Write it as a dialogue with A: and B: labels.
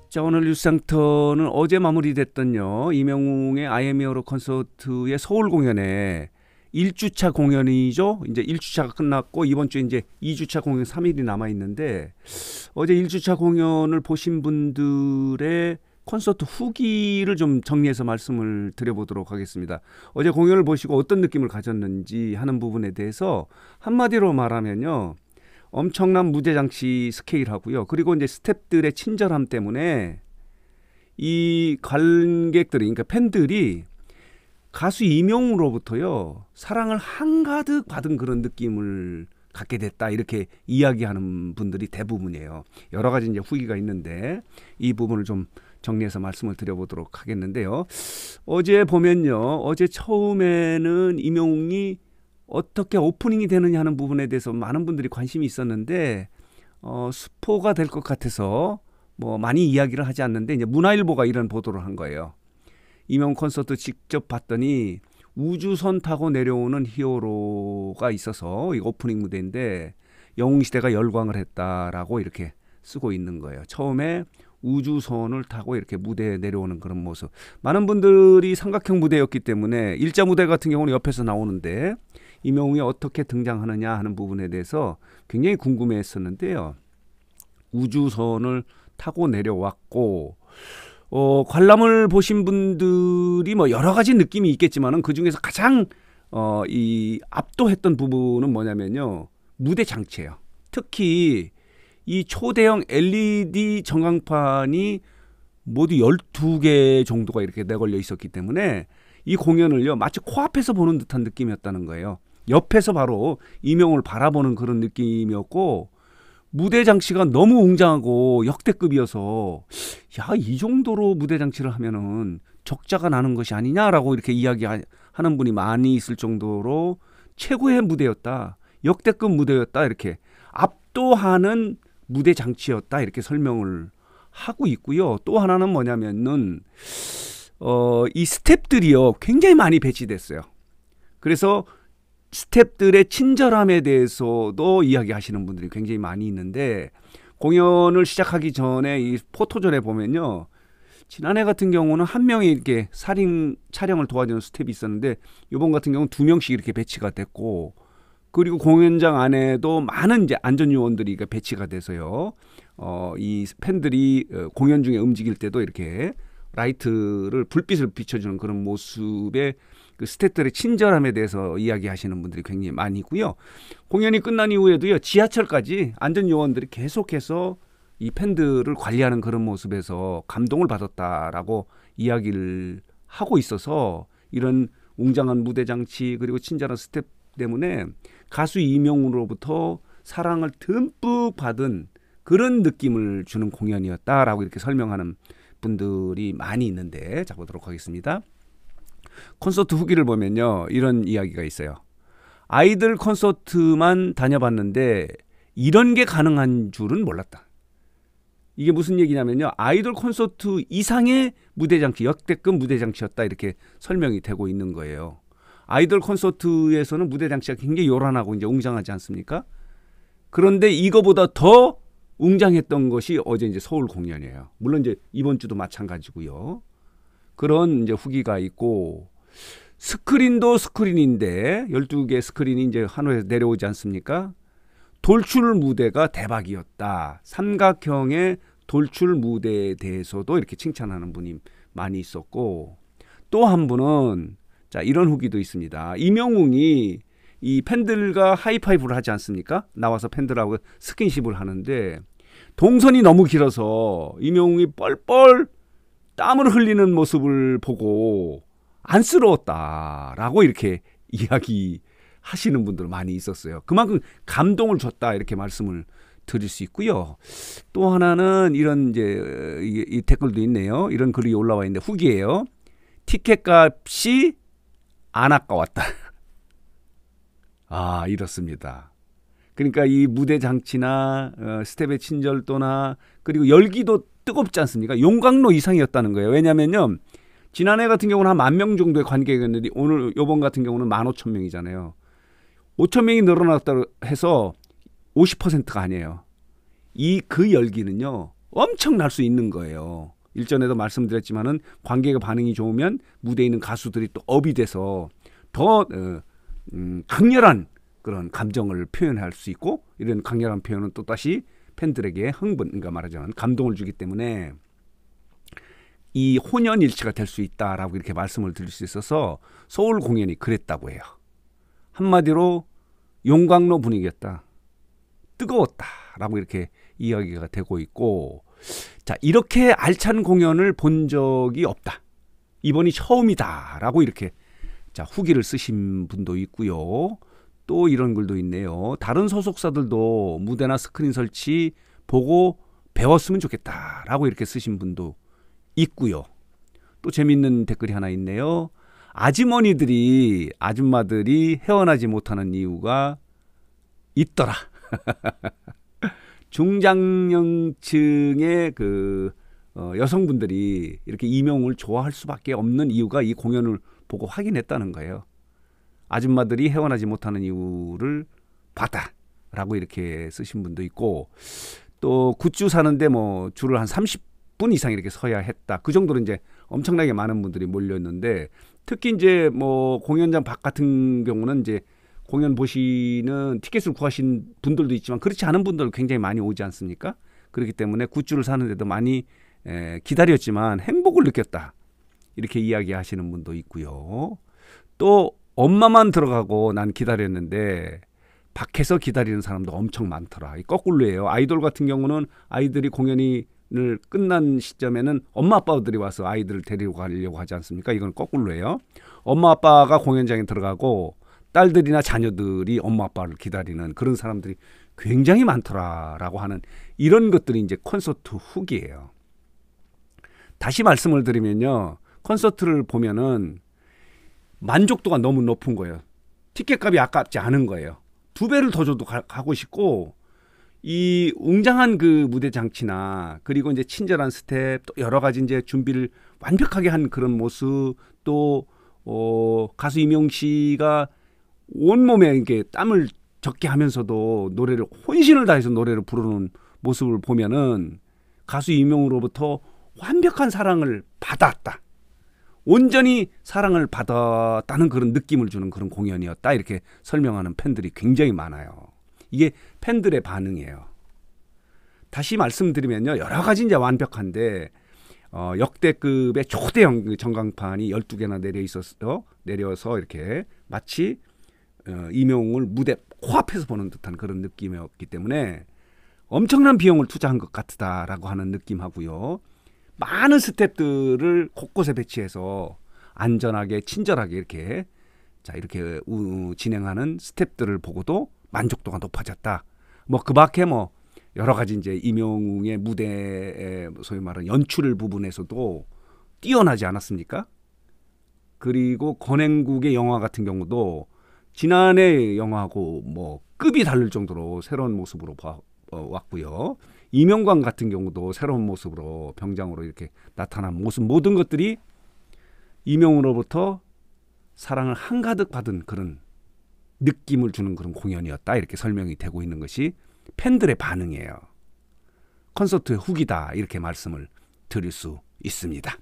A: 자, 오늘 뉴스센터는 어제 마무리됐던요. 이명웅의 I am your 콘서트의 서울 공연에 1주차 공연이죠. 이제 1주차가 끝났고 이번 주에 이제 2주차 공연 3일이 남아 있는데 어제 1주차 공연을 보신 분들의 콘서트 후기를 좀 정리해서 말씀을 드려보도록 하겠습니다. 어제 공연을 보시고 어떤 느낌을 가졌는지 하는 부분에 대해서 한마디로 말하면요. 엄청난 무대 장치 스케일하고요. 그리고 이제 스태프들의 친절함 때문에 이 관객들이, 그러니까 팬들이 가수 이명웅으로부터요 사랑을 한가득 받은 그런 느낌을 갖게 됐다, 이렇게 이야기하는 분들이 대부분이에요. 여러 가지 이제 후기가 있는데 이 부분을 좀 정리해서 말씀을 드려보도록 하겠는데요. 어제 보면요, 어제 처음에는 이명웅이 어떻게 오프닝이 되느냐 하는 부분에 대해서 많은 분들이 관심이 있었는데 스포가 될 것 같아서 뭐 많이 이야기를 하지 않는데 이제 문화일보가 이런 보도를 한 거예요. 이명 콘서트 직접 봤더니 우주선 타고 내려오는 히어로가 있어서 이 오프닝 무대인데 영웅시대가 열광을 했다라고 이렇게 쓰고 있는 거예요. 처음에 우주선을 타고 이렇게 무대에 내려오는 그런 모습. 많은 분들이 삼각형 무대였기 때문에 일자 무대 같은 경우는 옆에서 나오는데 이명웅이 어떻게 등장하느냐 하는 부분에 대해서 굉장히 궁금해했었는데요. 우주선을 타고 내려왔고 관람을 보신 분들이 뭐 여러 가지 느낌이 있겠지만은 그 중에서 가장 이 압도했던 부분은 뭐냐면요, 무대 장치예요. 특히 이 초대형 LED 전광판이 모두 12개 정도가 이렇게 내걸려 있었기 때문에 이 공연을요 마치 코앞에서 보는 듯한 느낌이었다는 거예요. 옆에서 바로 이명을 바라보는 그런 느낌이었고, 무대 장치가 너무 웅장하고 역대급이어서 야, 이 정도로 무대 장치를 하면은 적자가 나는 것이 아니냐라고 이렇게 이야기하는 분이 많이 있을 정도로 최고의 무대였다, 역대급 무대였다, 이렇게 압도하는 무대 장치였다, 이렇게 설명을 하고 있고요. 또 하나는 뭐냐면은 이 스태프들이요 굉장히 많이 배치됐어요. 그래서 스태프들의 친절함에 대해서도 이야기하시는 분들이 굉장히 많이 있는데, 공연을 시작하기 전에 이 포토존에 보면요, 지난해 같은 경우는 한 명이 이렇게 살인 촬영을 도와주는 스태프이 있었는데 이번 같은 경우는 2명씩 이렇게 배치가 됐고, 그리고 공연장 안에도 많은 이제 안전요원들이 배치가 돼서요, 이 팬들이 공연 중에 움직일 때도 이렇게 라이트를, 불빛을 비춰주는 그런 모습에 그 스태프들의 친절함에 대해서 이야기하시는 분들이 굉장히 많이 있고요. 공연이 끝난 이후에도요, 지하철까지 안전요원들이 계속해서 이 팬들을 관리하는 그런 모습에서 감동을 받았다라고 이야기를 하고 있어서, 이런 웅장한 무대 장치 그리고 친절한 스태프 때문에 가수 이명웅으로부터 사랑을 듬뿍 받은 그런 느낌을 주는 공연이었다라고 이렇게 설명하는 분들이 많이 있는데, 자 보도록 하겠습니다. 콘서트 후기를 보면요, 이런 이야기가 있어요. 아이들 콘서트만 다녀봤는데 이런 게 가능한 줄은 몰랐다. 이게 무슨 얘기냐면요, 아이돌 콘서트 이상의 무대 장치, 역대급 무대 장치였다, 이렇게 설명이 되고 있는 거예요. 아이돌 콘서트에서는 무대 장치가 굉장히 요란하고 이제 웅장하지 않습니까? 그런데 이거보다 더 웅장했던 것이 어제 이제 서울 공연이에요. 물론 이제 이번 주도 마찬가지고요. 그런 이제 후기가 있고, 스크린도 스크린인데 12개 스크린이 이제 한화에서 내려오지 않습니까? 돌출 무대가 대박이었다. 삼각형의 돌출 무대에 대해서도 이렇게 칭찬하는 분이 많이 있었고, 또 한 분은 자, 이런 후기도 있습니다. 이명웅이 이 팬들과 하이파이브를 하지 않습니까? 나와서 팬들하고 스킨십을 하는데 동선이 너무 길어서 이명웅이 뻘뻘 땀을 흘리는 모습을 보고 안쓰러웠다라고 이렇게 이야기하시는 분들 많이 있었어요. 그만큼 감동을 줬다, 이렇게 말씀을 드릴 수 있고요. 또 하나는 이런 이제 이 댓글도 있네요. 이런 글이 올라와 있는데 후기예요. 티켓 값이 안 아까웠다. 아, 이렇습니다. 그러니까 이 무대 장치나 스텝의 친절도나 그리고 열기도 뜨겁지 않습니까? 용광로 이상이었다는 거예요. 왜냐면요, 지난해 같은 경우는 한 10,000명 정도의 관객이었는데 오늘 요번 같은 경우는 15,000명이잖아요. 5,000명이 늘어났다고 해서 50%가 아니에요. 그 열기는요 엄청날 수 있는 거예요. 일전에도 말씀드렸지만은 관객의 반응이 좋으면 무대에 있는 가수들이 또 업이 돼서 더 강렬한 그런 감정을 표현할 수 있고, 이런 강렬한 표현은 또 다시 팬들에게 흥분, 그러니까 말하자면 감동을 주기 때문에 이 혼연일치가 될 수 있다라고 이렇게 말씀을 드릴 수 있어서 서울 공연이 그랬다고 해요. 한마디로 용광로 분위기였다, 뜨거웠다라고 이렇게 이야기가 되고 있고, 자, 이렇게 알찬 공연을 본 적이 없다, 이번이 처음이다라고 이렇게 자 후기를 쓰신 분도 있고요. 또 이런 글도 있네요. 다른 소속사들도 무대나 스크린 설치 보고 배웠으면 좋겠다라고 이렇게 쓰신 분도 있고요. 또 재밌는 댓글이 하나 있네요. 아줌마들이 헤어나지 못하는 이유가 있더라. 중장년층의 여성분들이 이렇게 이명웅을 좋아할 수밖에 없는 이유가 이 공연을 보고 확인했다는 거예요. 아줌마들이 헤어나지 못하는 이유를 봤다라고 이렇게 쓰신 분도 있고, 또 굿즈 사는데 뭐 줄을 한 30분 이상 이렇게 서야 했다. 그 정도로 이제 엄청나게 많은 분들이 몰렸는데, 특히 이제 뭐 공연장 밖 같은 경우는 이제 공연 보시는 티켓을 구하신 분들도 있지만 그렇지 않은 분들 굉장히 많이 오지 않습니까? 그렇기 때문에 굿즈를 사는데도 많이 기다렸지만 행복을 느꼈다, 이렇게 이야기하시는 분도 있고요. 또 엄마만 들어가고 난 기다렸는데 밖에서 기다리는 사람도 엄청 많더라. 거꾸로예요. 아이돌 같은 경우는 아이들이 공연이 끝난 시점에는 엄마 아빠들이 와서 아이들을 데리고 가려고 하지 않습니까? 이건 거꾸로예요. 엄마 아빠가 공연장에 들어가고 딸들이나 자녀들이 엄마 아빠를 기다리는 그런 사람들이 굉장히 많더라라고 하는 이런 것들이 이제 콘서트 후기예요. 다시 말씀을 드리면요, 콘서트를 보면은 만족도가 너무 높은 거예요. 티켓값이 아깝지 않은 거예요. 2배를 더 줘도 가고 싶고, 이 웅장한 그 무대 장치나 그리고 이제 친절한 스텝, 또 여러 가지 이제 준비를 완벽하게 한 그런 모습, 또 가수 이명웅 씨가 온몸에 이렇게 땀을 적게 하면서도 노래를 혼신을 다해서 노래를 부르는 모습을 보면은 가수 이명웅으로부터 완벽한 사랑을 받았다, 온전히 사랑을 받았다는 그런 느낌을 주는 그런 공연이었다, 이렇게 설명하는 팬들이 굉장히 많아요. 이게 팬들의 반응이에요. 다시 말씀드리면요, 여러 가지 이제 완벽한데 역대급의 초대형 전광판이 12개나 내려서 이렇게 마치 이명웅을 무대 코앞에서 보는 듯한 그런 느낌이었기 때문에 엄청난 비용을 투자한 것 같다라고 하는 느낌하고요. 많은 스태프들을 곳곳에 배치해서 안전하게 친절하게 이렇게 진행하는 스태프들을 보고도 만족도가 높아졌다. 뭐 그 밖에 뭐 여러 가지 이제 이명웅의 무대의 소위 말하는 연출 부분에서도 뛰어나지 않았습니까? 그리고 권행국의 영화 같은 경우도 지난해 영화하고 뭐 급이 다를 정도로 새로운 모습으로 왔고요. 이명관 같은 경우도 새로운 모습으로 병장으로 이렇게 나타난 모습, 모든 것들이 이명웅으로부터 사랑을 한가득 받은 그런 느낌을 주는 그런 공연이었다, 이렇게 설명이 되고 있는 것이 팬들의 반응이에요. 콘서트의 후기다, 이렇게 말씀을 드릴 수 있습니다.